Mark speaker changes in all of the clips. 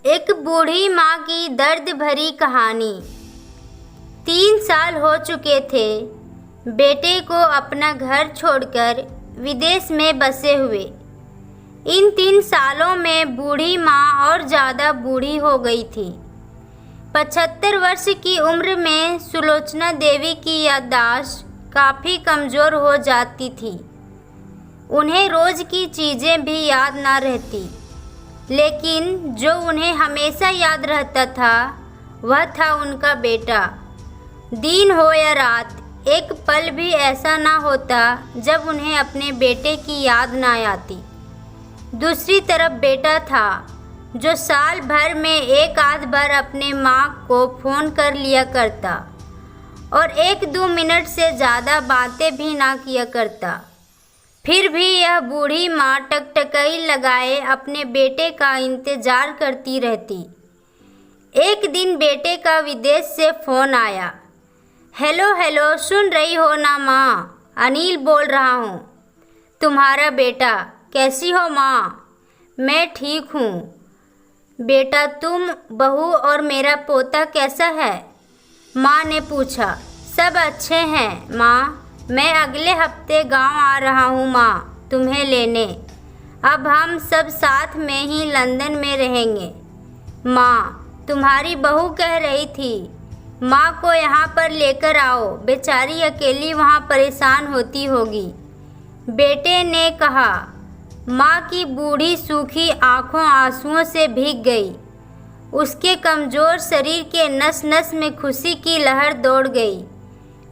Speaker 1: एक बूढ़ी माँ की दर्द भरी कहानी। 3 साल हो चुके थे बेटे को अपना घर छोड़कर विदेश में बसे हुए। इन 3 सालों में बूढ़ी माँ और ज़्यादा बूढ़ी हो गई थी। 75 वर्ष की उम्र में सुलोचना देवी की याददाश्त काफ़ी कमज़ोर हो जाती थी। उन्हें रोज़ की चीज़ें भी याद ना रहती, लेकिन जो उन्हें हमेशा याद रहता था वह था उनका बेटा। दिन हो या रात, एक पल भी ऐसा ना होता जब उन्हें अपने बेटे की याद ना आती। दूसरी तरफ बेटा था जो साल भर में एक आध बार अपने माँ को फ़ोन कर लिया करता और 1-2 मिनट से ज़्यादा बातें भी ना किया करता। फिर भी यह बूढ़ी माँ टकटकाई लगाए अपने बेटे का इंतज़ार करती रहती। एक दिन बेटे का विदेश से फ़ोन आया। हेलो हेलो, सुन रही हो ना माँ? अनिल बोल रहा हूँ, तुम्हारा बेटा। कैसी हो माँ? मैं ठीक हूँ बेटा, तुम, बहू और मेरा पोता कैसा है? माँ ने पूछा। सब अच्छे हैं माँ, मैं अगले हफ्ते गांव आ रहा हूँ माँ तुम्हें लेने। अब हम सब साथ में ही लंदन में रहेंगे। माँ, तुम्हारी बहू कह रही थी माँ को यहाँ पर लेकर आओ, बेचारी अकेली वहाँ परेशान होती होगी। बेटे ने कहा। माँ की बूढ़ी सूखी आंखों आंसुओं से भीग गई। उसके कमज़ोर शरीर के नस नस में खुशी की लहर दौड़ गई।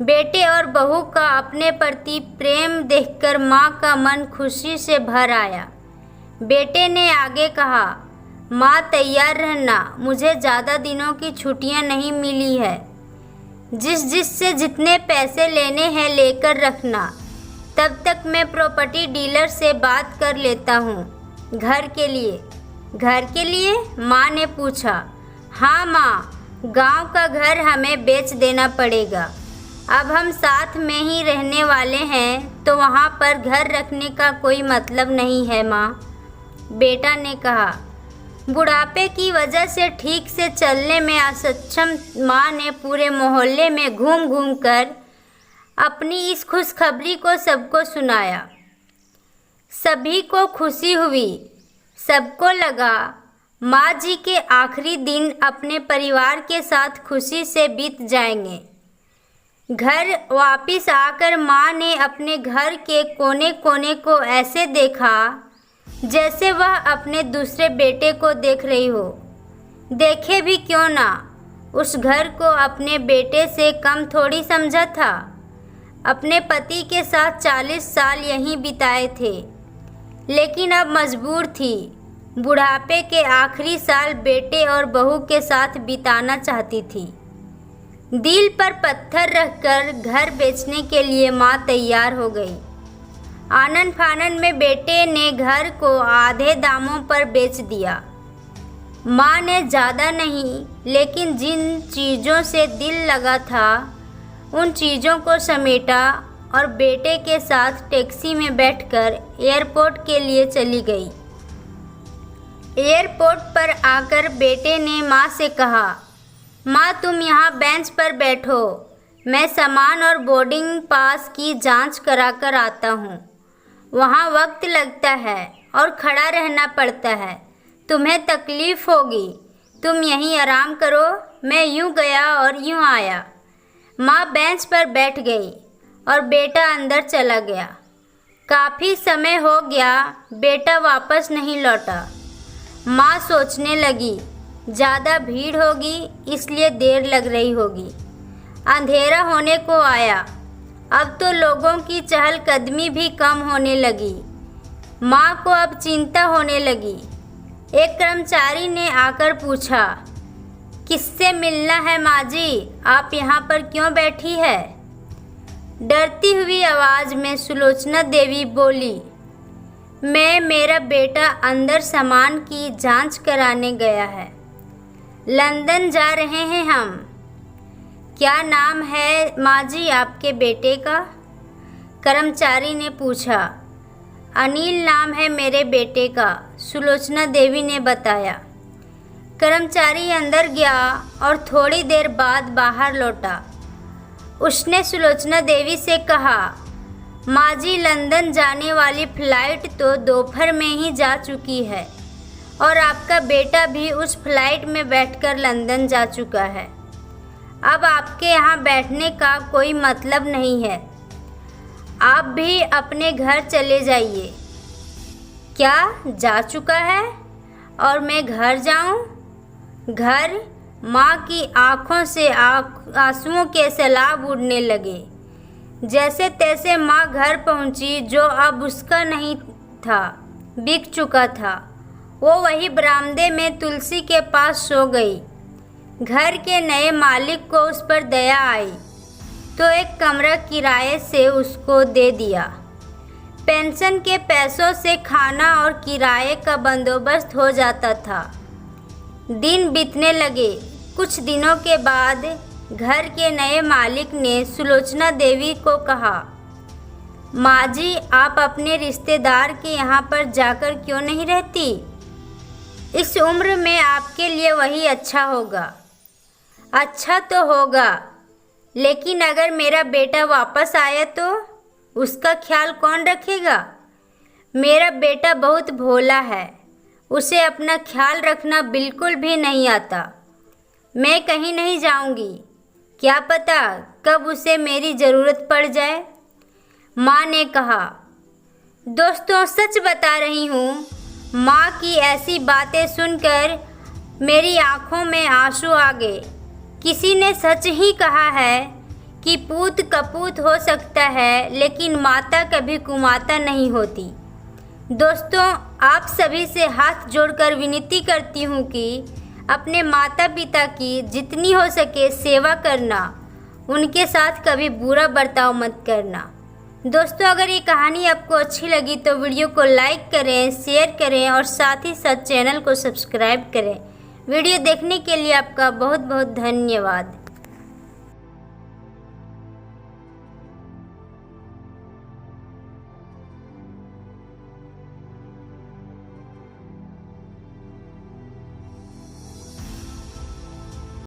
Speaker 1: बेटे और बहू का अपने प्रति प्रेम देखकर माँ का मन खुशी से भर आया। बेटे ने आगे कहा, माँ तैयार रहना, मुझे ज़्यादा दिनों की छुट्टियाँ नहीं मिली है। जिससे जितने पैसे लेने हैं लेकर रखना, तब तक मैं प्रॉपर्टी डीलर से बात कर लेता हूँ। घर के लिए? घर के लिए? माँ ने पूछा। हाँ माँ, गांव का घर हमें बेच देना पड़ेगा। अब हम साथ में ही रहने वाले हैं तो वहाँ पर घर रखने का कोई मतलब नहीं है माँ, बेटा ने कहा। बुढ़ापे की वजह से ठीक से चलने में असक्षम माँ ने पूरे मोहल्ले में घूम घूम कर अपनी इस खुशखबरी को सबको सुनाया। सभी को खुशी हुई। सबको लगा माँ जी के आखिरी दिन अपने परिवार के साथ खुशी से बीत जाएंगे। घर वापस आकर माँ ने अपने घर के कोने कोने को ऐसे देखा जैसे वह अपने दूसरे बेटे को देख रही हो। देखे भी क्यों ना, उस घर को अपने बेटे से कम थोड़ी समझा था। अपने पति के साथ 40 साल यहीं बिताए थे, लेकिन अब मजबूर थी। बुढ़ापे के आखिरी साल बेटे और बहू के साथ बिताना चाहती थी। दिल पर पत्थर रखकर घर बेचने के लिए माँ तैयार हो गई। आनन फानन में बेटे ने घर को आधे दामों पर बेच दिया। माँ ने ज़्यादा नहीं, लेकिन जिन चीज़ों से दिल लगा था उन चीज़ों को समेटा और बेटे के साथ टैक्सी में बैठकर एयरपोर्ट के लिए चली गई। एयरपोर्ट पर आकर बेटे ने माँ से कहा, माँ तुम यहाँ बेंच पर बैठो, मैं सामान और बोर्डिंग पास की जांच करा कर आता हूँ। वहाँ वक्त लगता है और खड़ा रहना पड़ता है, तुम्हें तकलीफ़ होगी, तुम यहीं आराम करो। मैं यूँ गया और यूँ आया। माँ बेंच पर बैठ गई और बेटा अंदर चला गया। काफ़ी समय हो गया, बेटा वापस नहीं लौटा। माँ सोचने लगी, ज़्यादा भीड़ होगी इसलिए देर लग रही होगी। अंधेरा होने को आया। अब तो लोगों की चहलकदमी भी कम होने लगी। माँ को अब चिंता होने लगी। एक कर्मचारी ने आकर पूछा, किससे मिलना है माँ जी? आप यहाँ पर क्यों बैठी है? डरती हुई आवाज़ में सुलोचना देवी बोली, मेरा बेटा अंदर सामान की जांच कराने गया है। लंदन जा रहे हैं हम। क्या नाम है माँ जी आपके बेटे का? कर्मचारी ने पूछा। अनिल नाम है मेरे बेटे का, सुलोचना देवी ने बताया। कर्मचारी अंदर गया और थोड़ी देर बाद बाहर लौटा। उसने सुलोचना देवी से कहा, माँ जी, लंदन जाने वाली फ्लाइट तो दोपहर में ही जा चुकी है और आपका बेटा भी उस फ्लाइट में बैठकर लंदन जा चुका है। अब आपके यहाँ बैठने का कोई मतलब नहीं है। आप भी अपने घर चले जाइए। क्या जा चुका है और मैं घर जाऊं? घर? माँ की आँखों से आंसुओं के सैलाब उड़ने लगे। जैसे तैसे माँ घर पहुंची, जो अब उसका नहीं था, बिक चुका था। वो वही बरामदे में तुलसी के पास सो गई। घर के नए मालिक को उस पर दया आई तो एक कमरा किराए से उसको दे दिया। पेंशन के पैसों से खाना और किराए का बंदोबस्त हो जाता था। दिन बीतने लगे। कुछ दिनों के बाद घर के नए मालिक ने सुलोचना देवी को कहा, माँ जी, आप अपने रिश्तेदार के यहाँ पर जाकर क्यों नहीं रहती? इस उम्र में आपके लिए वही अच्छा होगा। अच्छा तो होगा, लेकिन अगर मेरा बेटा वापस आया तो उसका ख्याल कौन रखेगा? मेरा बेटा बहुत भोला है, उसे अपना ख्याल रखना बिल्कुल भी नहीं आता। मैं कहीं नहीं जाऊंगी, क्या पता कब उसे मेरी ज़रूरत पड़ जाए। माँ ने कहा। दोस्तों, सच बता रही हूँ, माँ की ऐसी बातें सुनकर मेरी आँखों में आंसू आ गए। किसी ने सच ही कहा है कि पूत कपूत हो सकता है, लेकिन माता कभी कुमाता नहीं होती। दोस्तों, आप सभी से हाथ जोड़कर विनती करती हूँ कि अपने माता पिता की जितनी हो सके सेवा करना, उनके साथ कभी बुरा बर्ताव मत करना। दोस्तों, अगर ये कहानी आपको अच्छी लगी तो वीडियो को लाइक करें, शेयर करें और साथ ही साथ चैनल को सब्सक्राइब करें। वीडियो देखने के लिए आपका बहुत बहुत धन्यवाद।